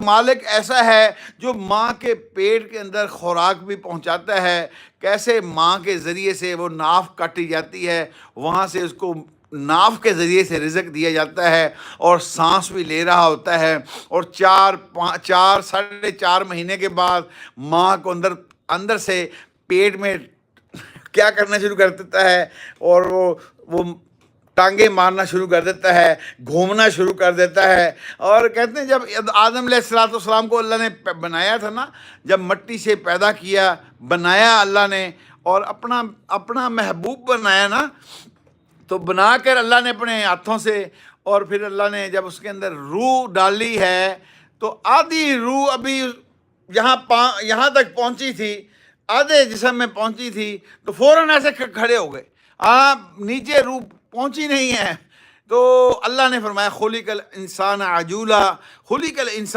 मालिक ऐसा है जो माँ के पेट के अंदर खुराक भी पहुँचाता है। कैसे माँ के ज़रिए से वो नाफ काटी जाती है, वहाँ से उसको नाफ के ज़रिए से रिज़्क दिया जाता है और सांस भी ले रहा होता है। और 4 साढ़े 4 महीने के बाद माँ को अंदर अंदर से पेट में क्या करना शुरू कर देता है, और वो टांगे मारना शुरू कर देता है, घूमना शुरू कर देता है। और कहते हैं जब आदम अलैहिस्सलाम को अल्लाह ने बनाया था ना, जब मट्टी से पैदा किया, बनाया अल्लाह ने और अपना अपना महबूब बनाया ना, तो बनाकर अल्लाह ने अपने हाथों से, और फिर अल्लाह ने जब उसके अंदर रूह डाली है, तो आधी रूह अभी यहाँ तक पहुंची थी, आधे जिस्म में पहुंची थी, तो फौरन ऐसे खड़े हो गए। नीचे रूह पहुंची नहीं है। तो अल्लाह ने फरमाया खुलिकल इंसान अजूला, खुलिकल इंसान